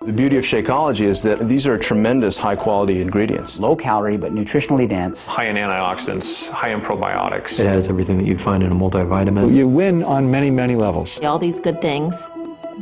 The beauty of Shakeology is that these are tremendous high-quality ingredients. Low calorie, but nutritionally dense. High in antioxidants, high in probiotics. It has everything that you'd find in a multivitamin. You win on many, many levels. All these good things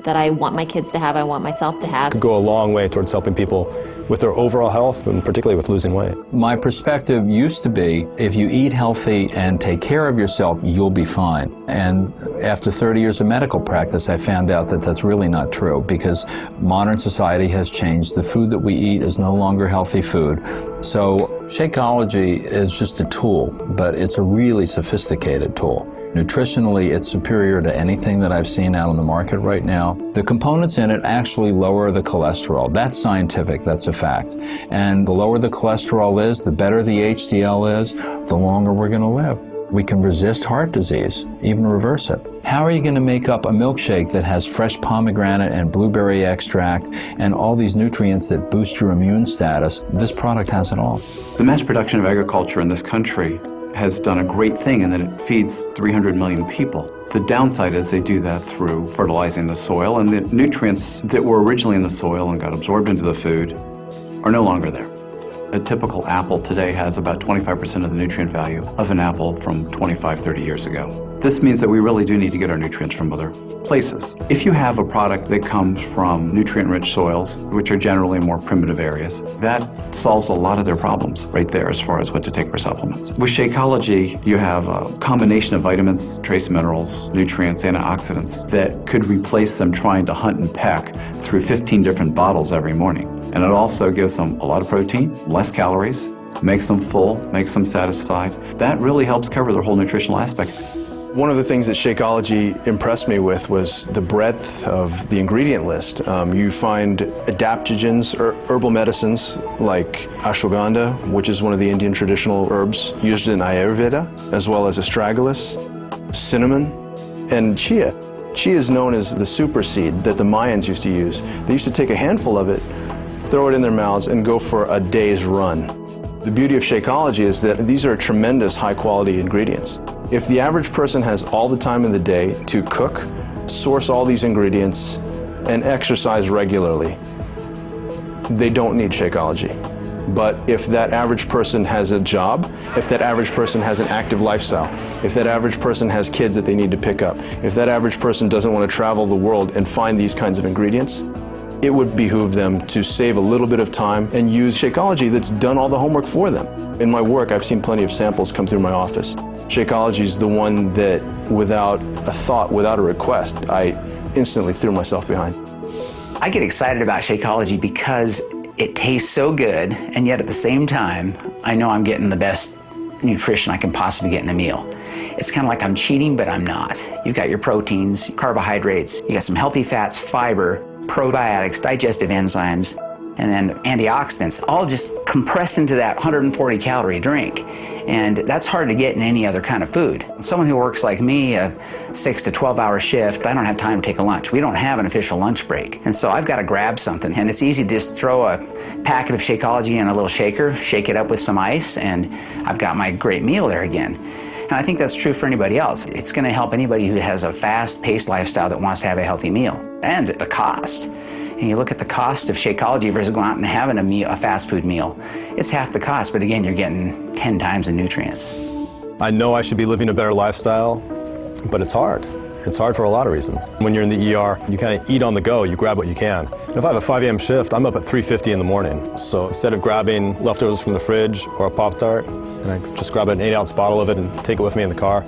that I want my kids to have, I want myself to have. Could go a long way towards helping people with their overall health, and particularly with losing weight. My perspective used to be, if you eat healthy and take care of yourself, you'll be fine. And after 30 years of medical practice, I found out that that's really not true, because modern society has changed. The food that we eat is no longer healthy food. So Shakeology is just a tool, but it's a really sophisticated tool. Nutritionally, it's superior to anything that I've seen out on the market right now. The components in it actually lower the cholesterol. That's scientific, that's a fact. And the lower the cholesterol is, the better the HDL is, the longer we're going to live. We can resist heart disease, even reverse it. How are you going to make up a milkshake that has fresh pomegranate and blueberry extract and all these nutrients that boost your immune status? This product has it all. The mass production of agriculture in this country has done a great thing in that it feeds 300 million people. The downside is they do that through fertilizing the soil, and the nutrients that were originally in the soil and got absorbed into the food are no longer there. A typical apple today has about 25% of the nutrient value of an apple from 25, 30 years ago. This means that we really do need to get our nutrients from other places. If you have a product that comes from nutrient-rich soils, which are generally more primitive areas, that solves a lot of their problems right there as far as what to take for supplements. With Shakeology, you have a combination of vitamins, trace minerals, nutrients, antioxidants that could replace them trying to hunt and peck through 15 different bottles every morning. And it also gives them a lot of protein, less calories, makes them full, makes them satisfied. That really helps cover their whole nutritional aspect. One of the things that Shakeology impressed me with was the breadth of the ingredient list. You find adaptogens, or herbal medicines like ashwagandha, which is one of the Indian traditional herbs used in Ayurveda, as well as astragalus, cinnamon, and chia. Chia is known as the super seed that the Mayans used to use. They used to take a handful of it, throw it in their mouths, and go for a day's run. The beauty of Shakeology is that these are tremendous high-quality ingredients. If the average person has all the time in the day to cook, source all these ingredients, and exercise regularly, they don't need Shakeology. But if that average person has a job, if that average person has an active lifestyle, if that average person has kids that they need to pick up, if that average person doesn't want to travel the world and find these kinds of ingredients, it would behoove them to save a little bit of time and use Shakeology that's done all the homework for them. In my work, I've seen plenty of samples come through my office. Shakeology is the one that, without a thought, without a request, I instantly threw myself behind. I get excited about Shakeology because it tastes so good, and yet at the same time, I know I'm getting the best nutrition I can possibly get in a meal. It's kind of like I'm cheating, but I'm not. You've got your proteins, carbohydrates, you got some healthy fats, fiber, probiotics, digestive enzymes, and then antioxidants, all just compressed into that 140 calorie drink. And that's hard to get in any other kind of food. Someone who works like me, a 6 to 12 hour shift, I don't have time to take a lunch. We don't have an official lunch break. And so I've got to grab something. And it's easy to just throw a packet of Shakeology in a little shaker, shake it up with some ice, and I've got my great meal there again. And I think that's true for anybody else. It's going to help anybody who has a fast-paced lifestyle that wants to have a healthy meal. And the cost. And you look at the cost of Shakeology versus going out and having a fast food meal. It's half the cost, but again, you're getting 10 times the nutrients. I know I should be living a better lifestyle, but it's hard. It's hard for a lot of reasons. When you're in the ER, you kind of eat on the go, you grab what you can. And if I have a 5 a.m. shift, I'm up at 3:50 in the morning. So instead of grabbing leftovers from the fridge or a Pop-Tart, I just grab an 8-ounce bottle of it and take it with me in the car.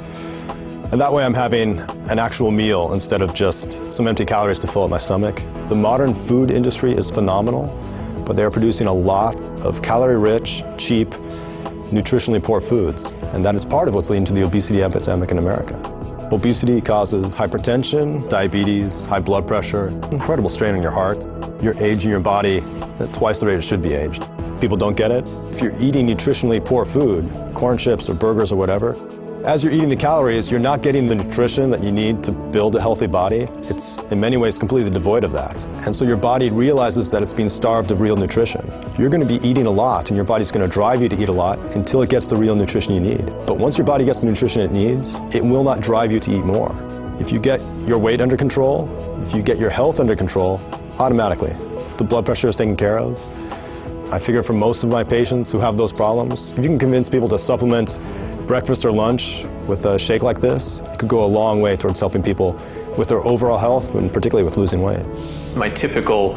And that way I'm having an actual meal instead of just some empty calories to fill up my stomach. The modern food industry is phenomenal, but they are producing a lot of calorie-rich, cheap, nutritionally poor foods. And that is part of what's leading to the obesity epidemic in America. Obesity causes hypertension, diabetes, high blood pressure, incredible strain on your heart. You're aging your body at twice the rate it should be aged. People don't get it. If you're eating nutritionally poor food, corn chips or burgers or whatever, as you're eating the calories, you're not getting the nutrition that you need to build a healthy body. It's in many ways completely devoid of that. And so your body realizes that it's being starved of real nutrition. You're going to be eating a lot, and your body's going to drive you to eat a lot until it gets the real nutrition you need. But once your body gets the nutrition it needs, it will not drive you to eat more. If you get your weight under control, if you get your health under control, automatically the blood pressure is taken care of. I figure for most of my patients who have those problems, if you can convince people to supplement breakfast or lunch with a shake like this, it could go a long way towards helping people with their overall health and particularly with losing weight. My typical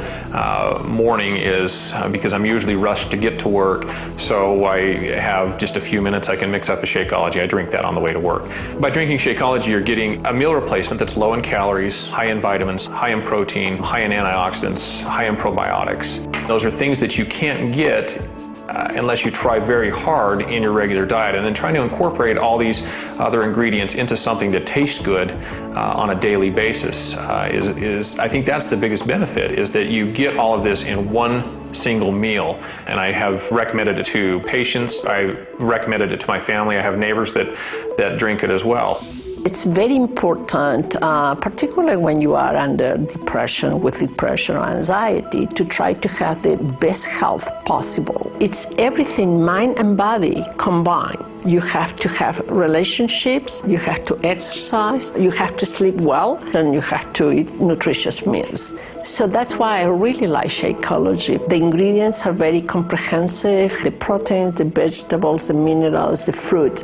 morning is, because I'm usually rushed to get to work, so I have just a few minutes, I can mix up a Shakeology. I drink that on the way to work. By drinking Shakeology, you're getting a meal replacement that's low in calories, high in vitamins, high in protein, high in antioxidants, high in probiotics. Those are things that you can't get unless you try very hard in your regular diet. And then trying to incorporate all these other ingredients into something that tastes good on a daily basis is I think that's the biggest benefit, is that you get all of this in one single meal. And I have recommended it to patients, I recommended it to my family, I have neighbors that drink it as well. It's very important, particularly when you are under depression, with depression or anxiety, to try to have the best health possible. It's everything, mind and body combined. You have to have relationships, you have to exercise, you have to sleep well, and you have to eat nutritious meals. So that's why I really like Shakeology. The ingredients are very comprehensive, the proteins, the vegetables, the minerals, the fruit,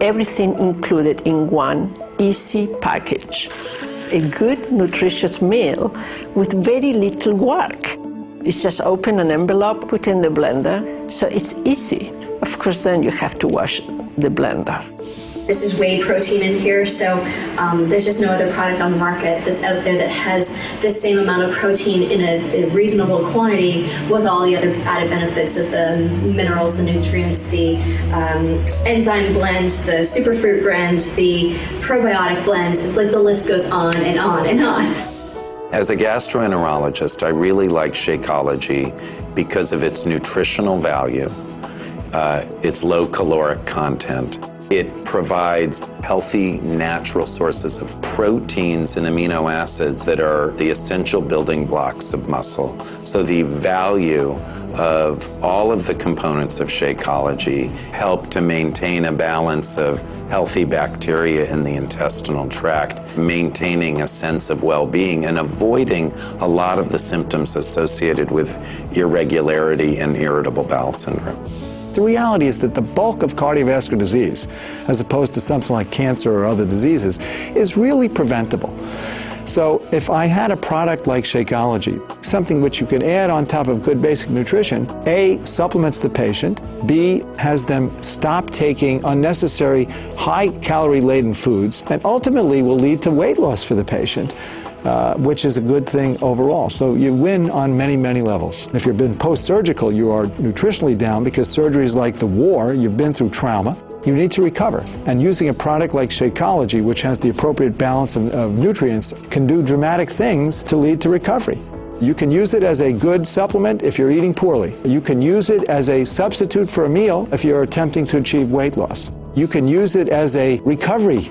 everything included in one easy package. A good, nutritious meal with very little work. It's just open an envelope, put in the blender, so it's easy. Of course, then you have to wash the blender. This is whey protein in here, so there's just no other product on the market that's out there that has the same amount of protein in a reasonable quantity with all the other added benefits of the minerals, the nutrients, the enzyme blend, the superfruit blend, the probiotic blend. It's like the list goes on and on and on. As a gastroenterologist, I really like Shakeology because of its nutritional value, its low caloric content. It provides healthy, natural sources of proteins and amino acids that are the essential building blocks of muscle. So the value of all of the components of Shakeology help to maintain a balance of healthy bacteria in the intestinal tract, maintaining a sense of well-being and avoiding a lot of the symptoms associated with irregularity and irritable bowel syndrome. The reality is that the bulk of cardiovascular disease, as opposed to something like cancer or other diseases, is really preventable. So if I had a product like Shakeology, something which you can add on top of good basic nutrition, A, supplements the patient, B, has them stop taking unnecessary high-calorie-laden foods, and ultimately will lead to weight loss for the patient, which is a good thing overall. So you win on many, many levels. If you've been post-surgical, you are nutritionally down because surgery is like the war, you've been through trauma. You need to recover. And using a product like Shakeology, which has the appropriate balance of nutrients, can do dramatic things to lead to recovery. You can use it as a good supplement if you're eating poorly. You can use it as a substitute for a meal if you're attempting to achieve weight loss. You can use it as a recovery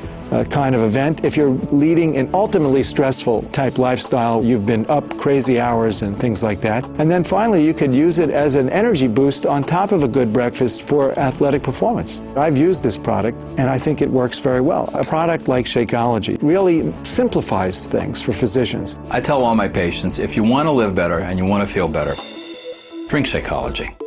kind of event if you're leading an ultimately stressful type lifestyle. You've been up crazy hours and things like that. And then finally, you could use it as an energy boost on top of a good breakfast for athletic performance. I've used this product and I think it works very well. A product like Shakeology really simplifies things for physicians. I tell all my patients, if you want to live better and you want to feel better, drink Shakeology.